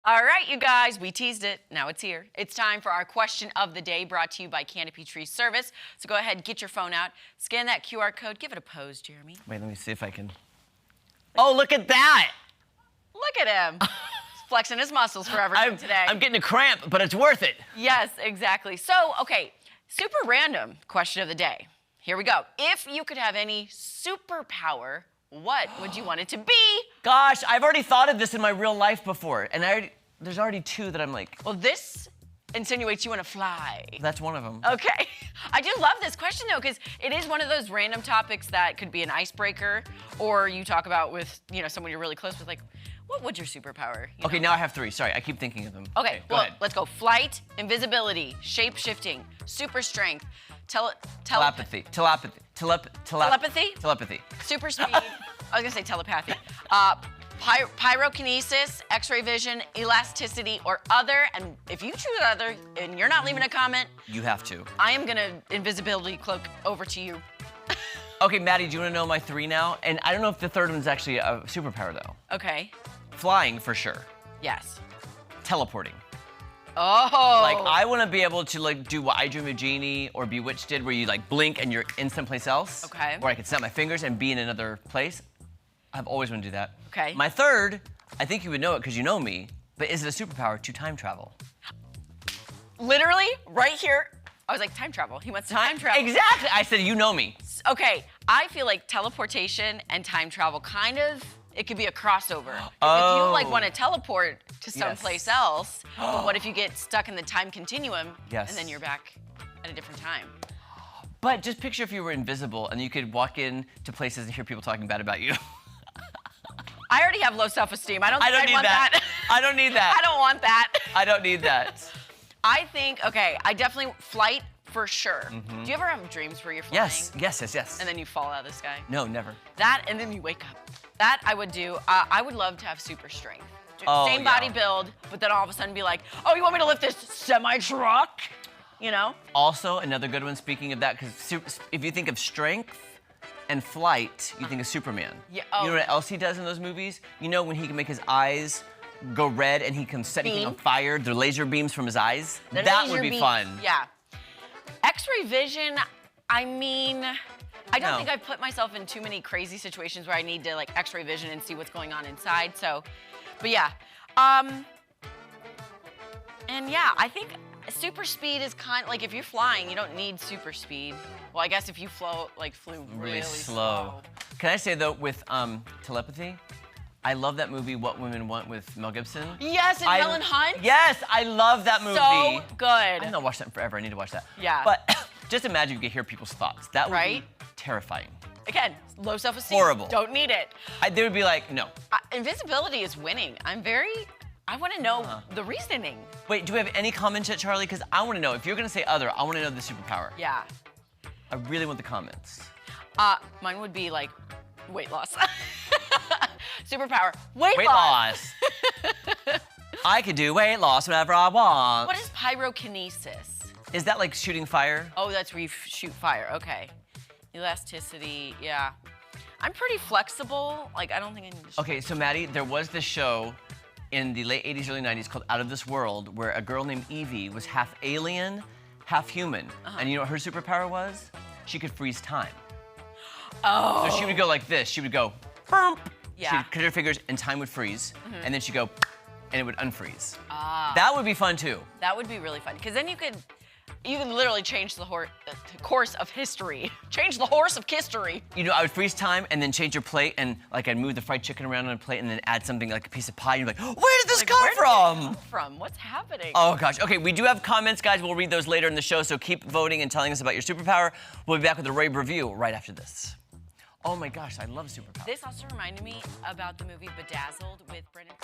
All right, you guys, we teased it. Now it's here. It's time for our question of the day brought to you by Canopy Tree Service. So go ahead, get your phone out, scan that QR code, give it a pose, Jeremy. Wait, let me see if I can. Oh, look at that! Look at him. He's flexing his muscles for everyone today. I'm getting a cramp, but it's worth it. Yes, exactly. So, okay, super random question of the day. Here we go. If you could have any superpower, what would you want it to be? Gosh, I've already thought of this in my real life before, and there's already two that I'm like. Well, this insinuates you want to fly. That's one of them. Okay. I do love this question, though, because it is one of those random topics that could be an icebreaker, or you talk about with, someone you're really close with, like, what would your superpower? Okay, now I have three. Sorry, I keep thinking of them. Okay, go ahead. Let's go. Flight, invisibility, shape-shifting, super strength, telepathy. super speed. I was gonna say telepathy. Pyrokinesis, X-ray vision, elasticity, or other. And if you choose other, and you're not leaving a comment, you have to. I am gonna invisibility cloak over to you. Okay, Maddie, do you want to know my three now? And I don't know if the third one's actually a superpower though. Okay. Flying for sure. Yes. Teleporting. Oh. Like, I want to be able to do what I Dream of Jeannie or Bewitched did, where you blink and you're in someplace else. Okay. Or I could snap my fingers and be in another place. I've always wanted to do that. Okay. My third, I think you would know it because you know me, but is it a superpower to time travel? Literally, right here, I was like, time travel. He wants to time travel. Exactly. I said, you know me. Okay, I feel like teleportation and time travel it could be a crossover. Oh. If you want to teleport to someplace else, but what if you get stuck in the time continuum and then you're back at a different time? But just picture if you were invisible and you could walk in to places and hear people talking bad about you. I already have low self-esteem. I don't need that. I don't need that. I don't want that. I don't need that. I think, I definitely, flight for sure. Do you ever have dreams where you're flying? Yes. And then you fall out of the sky? No, never. That, and then you wake up. That I would do. I would love to have super strength. Same body build, but then all of a sudden be like, oh, you want me to lift this semi-truck? Also, another good one, speaking of that, because if you think of strength and flight, you think of Superman. Yeah. You know what else he does in those movies? You know when he can make his eyes go red and he can set anything on fire, the laser beams from his eyes? That would be fun. Yeah. X-ray vision, I don't think I've put myself in too many crazy situations where I need to X-ray vision and see what's going on inside. So, but yeah. And yeah, I think super speed is if you're flying, you don't need super speed. Well, I guess if you flew really slow. Can I say though, with telepathy, I love that movie, What Women Want, with Mel Gibson. Yes, and Helen Hunt. Yes, I love that movie. So good. I've not watched that in forever. I need to watch that. Yeah. But just imagine you could hear people's thoughts. That would be terrifying. Again, low self-esteem. Horrible. Don't need it. They would be like, no. Invisibility is winning. I want to know the reasoning. Wait, do we have any comments yet, Charlie? Because I want to know. If you're going to say other, I want to know the superpower. Yeah. I really want the comments. Mine would be weight loss. Superpower, weight loss. I could do weight loss whenever I want. What is pyrokinesis? Is that like shooting fire? Oh, that's where you shoot fire. Okay. Elasticity, yeah. I'm pretty flexible. I don't think I need to. Okay, so Maddie, there was this show in the late 80s, early 90s called Out of This World, where a girl named Evie was half alien, half human. And you know what her superpower was? She could freeze time. Oh. So she would go like this. She would go, bump. Yeah. She'd cut her fingers and time would freeze. And then she'd go, and it would unfreeze. Ah. That would be fun too. That would be really fun. Because then you could literally change the course of history. Change the horse of history. I would freeze time and then change your plate, and I'd move the fried chicken around on a plate and then add something like a piece of pie. And you're like, oh, where did this come from? What's happening? Oh gosh. Okay, we do have comments, guys. We'll read those later in the show, so keep voting and telling us about your superpower. We'll be back with a rave review right after this. Oh my gosh, I love superpowers. This also reminded me about the movie Bedazzled with Brendan.